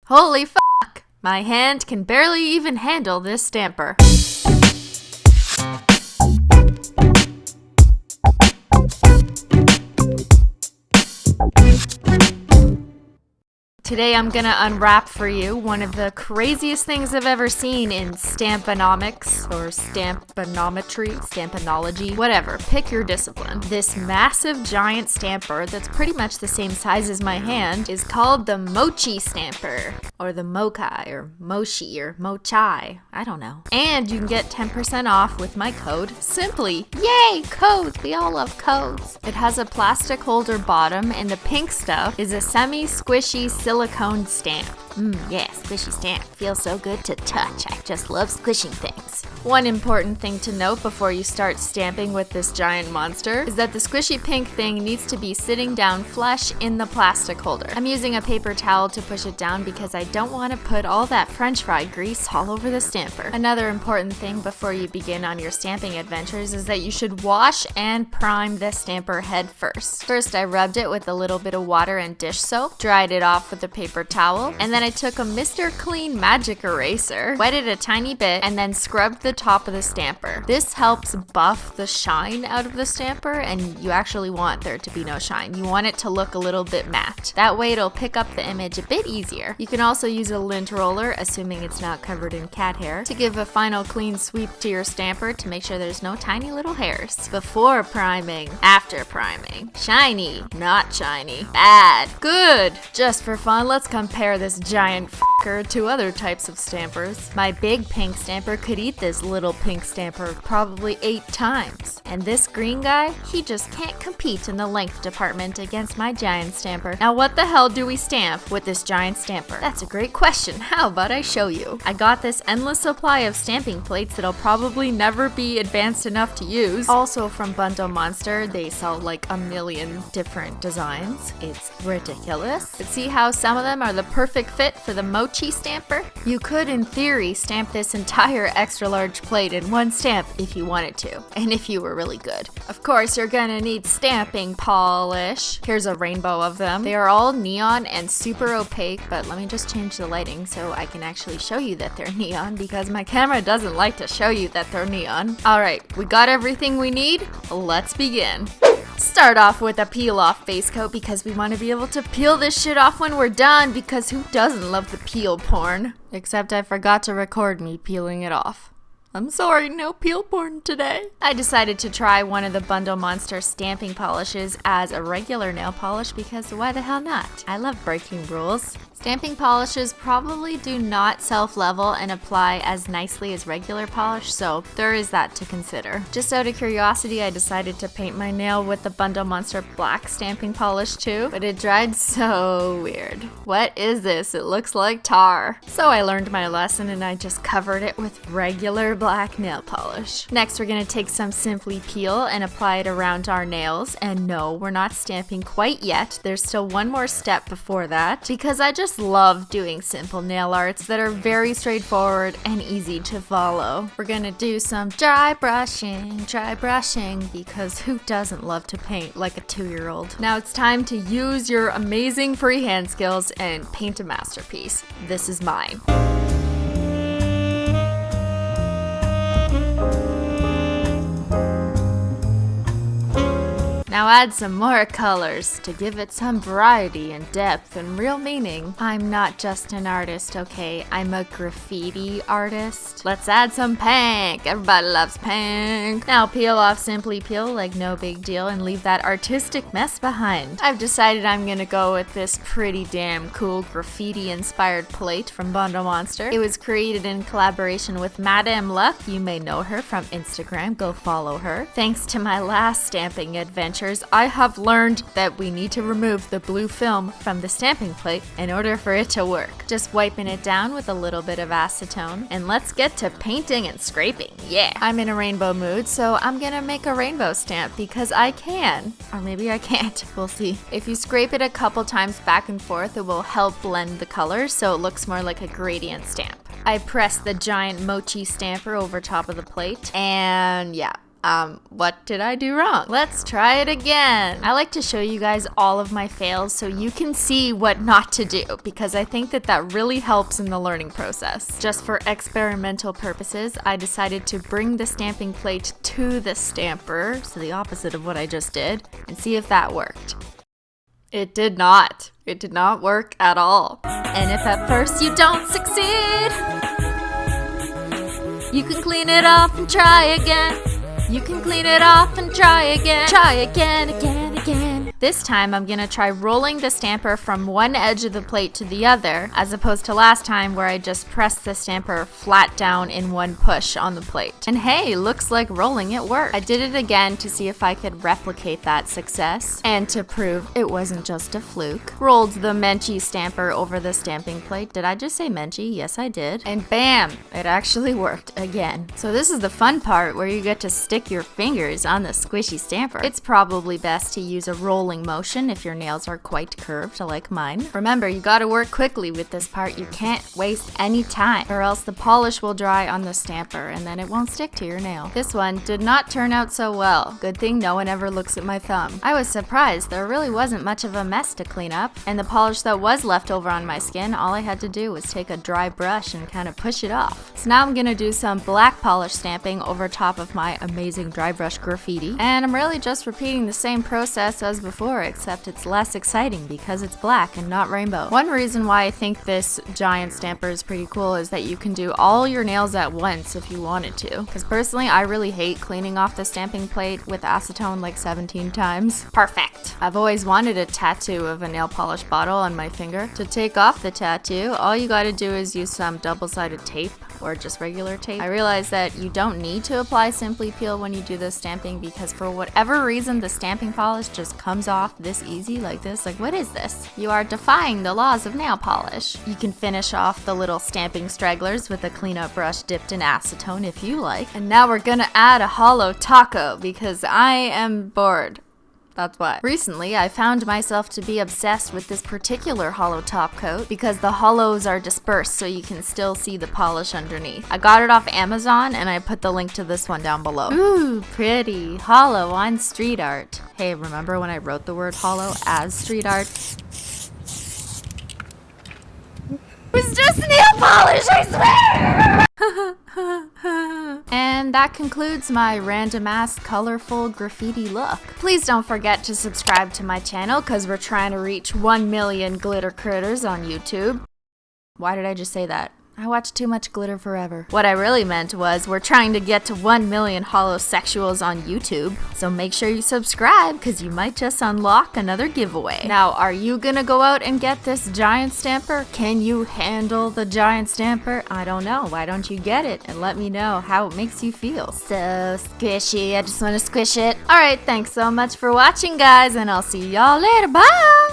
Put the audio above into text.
Holy fuck! My hand can barely even handle this stamper. Today I'm gonna unwrap for you one of the craziest things I've ever seen in stamponomics, or stamponometry, whatever, pick your discipline. This massive giant stamper that's pretty much the same size as my hand is called the mochi stamper, or the mokai, or mochi, or mochai, I don't know. And you can get 10% off with my code, Simply. Yay, codes, we all love codes. It has a plastic holder bottom, and the pink stuff is a semi-squishy silicone stamp. Yeah, squishy stamp. Feels so good to touch. I just love squishing things. One important thing to note before you start stamping with this giant monster is that the squishy pink thing needs to be sitting down flush in the plastic holder. I'm using a paper towel to push it down because I don't want to put all that french fry grease all over the stamper. Another important thing before you begin on your stamping adventures is that you should wash and prime the stamper head first. First, I rubbed it with a little bit of water and dish soap, dried it off with a paper towel, and then I took a Mr. Clean magic eraser, wet it a tiny bit, and then scrubbed the top of the stamper. This helps buff the shine out of the stamper, and you actually want there to be no shine. You want it to look a little bit matte. That way it'll pick up the image a bit easier. You can also use a lint roller, assuming it's not covered in cat hair, to give a final clean sweep to your stamper to make sure there's no tiny little hairs. Before priming, after priming. Shiny, not shiny. Bad, good. Just for fun, let's compare this giant fucker to other types of stampers. My big pink stamper could eat this little pink stamper probably 8 times. And this green guy, he just can't compete in the length department against my giant stamper. Now what the hell do we stamp with this giant stamper? That's a great question. How about I show you? I got this endless supply of stamping plates that'll probably never be advanced enough to use. Also from Bundle Monster, they sell like a million different designs. It's ridiculous. But see how some of them are the perfect fit for the mochi stamper? You could, in theory, stamp this entire extra large plate in one stamp if you wanted to, and if you were really good. Of course, you're gonna need stamping polish. Here's a rainbow of them. They are all neon and super opaque, but let me just change the lighting so I can actually show you that they're neon, because my camera doesn't like to show you that they're neon. Alright, we got everything we need. Let's begin. Start off with a peel-off base coat because we want to be able to peel this shit off when we're done, because who doesn't love the peel porn? Except I forgot to record me peeling it off. I'm sorry, no peel porn today. I decided to try one of the Bundle Monster stamping polishes as a regular nail polish because why the hell not? I love breaking rules. Stamping polishes probably do not self-level and apply as nicely as regular polish, so there is that to consider. Just out of curiosity, I decided to paint my nail with the Bundle Monster black stamping polish too, but it dried so weird. What is this? It looks like tar. So I learned my lesson and I just covered it with regular black nail polish. Next, we're gonna take some Simply Peel and apply it around our nails. And no, we're not stamping quite yet. There's still one more step before that, because I just love doing simple nail arts that are very straightforward and easy to follow. We're gonna do some dry brushing, because who doesn't love to paint like a 2-year-old? Now it's time to use your amazing freehand skills and paint a masterpiece. This is mine. Now add some more colors to give it some variety and depth and real meaning. I'm not just an artist, okay? I'm a graffiti artist. Let's add some pink. Everybody loves pink. Now peel off Simply Peel like no big deal and leave that artistic mess behind. I've decided I'm gonna go with this pretty damn cool graffiti-inspired plate from Bundle Monster. It was created in collaboration with Madame Luck. You may know her from Instagram. Go follow her. Thanks to my last stamping adventure, I have learned that we need to remove the blue film from the stamping plate in order for it to work. Just wiping it down with a little bit of acetone, and let's get to painting and scraping. Yeah! I'm in a rainbow mood, so I'm gonna make a rainbow stamp because I can. Or maybe I can't. We'll see. If you scrape it a couple times back and forth, it will help blend the colors so it looks more like a gradient stamp. I press the giant mochi stamper over top of the plate, and yeah. What did I do wrong? Let's try it again. I like to show you guys all of my fails so you can see what not to do, because I think that really helps in the learning process. Just for experimental purposes, I decided to bring the stamping plate to the stamper, so the opposite of what I just did, and see if that worked. It did not. It did not work at all. And if at first you don't succeed, you can clean it off and try again. You can clean it off and try again. Try again, again, again. This time I'm gonna try rolling the stamper from one edge of the plate to the other, as opposed to last time where I just pressed the stamper flat down in one push on the plate. And hey, looks like rolling it worked. I did it again to see if I could replicate that success, and to prove it wasn't just a fluke. Rolled the Menchie stamper over the stamping plate. Did I just say Menchie? Yes, I did. And bam, it actually worked again. So this is the fun part where you get to stick your fingers on the squishy stamper. It's probably best to use a rolling motion if your nails are quite curved like mine. Remember, you gotta work quickly with this part. You can't waste any time, or else the polish will dry on the stamper and then it won't stick to your nail. This one did not turn out so well. Good thing no one ever looks at my thumb. I was surprised. There really wasn't much of a mess to clean up, and the polish that was left over on my skin, all I had to do was take a dry brush and kind of push it off. So now I'm gonna do some black polish stamping over top of my amazing dry brush graffiti, and I'm really just repeating the same process as before, except it's less exciting because it's black and not rainbow. One reason why I think this giant stamper is pretty cool is that you can do all your nails at once if you wanted to. Because personally, I really hate cleaning off the stamping plate with acetone like 17 times. Perfect! I've always wanted a tattoo of a nail polish bottle on my finger. To take off the tattoo, all you gotta do is use some double-sided tape or just regular tape. I realized that you don't need to apply Simply Peel when you do this stamping, because for whatever reason the stamping polish just comes off this easy like this. Like, what is this? You are defying the laws of nail polish. You can finish off the little stamping stragglers with a cleanup brush dipped in acetone if you like. And now we're gonna add a holo taco because I am bored. That's why. Recently, I found myself to be obsessed with this particular holo top coat because the holos are dispersed so you can still see the polish underneath. I got it off Amazon and I put the link to this one down below. Ooh, pretty. Holo on street art. Hey, remember when I wrote the word holo as street art? It was just nail polish, I swear! And that concludes my random ass colorful graffiti look. Please don't forget to subscribe to my channel because we're trying to reach 1 million glitter critters on YouTube. Why did I just say that? I watch too much glitter forever. What I really meant was we're trying to get to 1 million holosexuals on YouTube. So make sure you subscribe because you might just unlock another giveaway. Now, are you gonna go out and get this giant stamper? Can you handle the giant stamper? I don't know. Why don't you get it and let me know how it makes you feel? So squishy. I just want to squish it. Alright, thanks so much for watching, guys, and I'll see y'all later. Bye!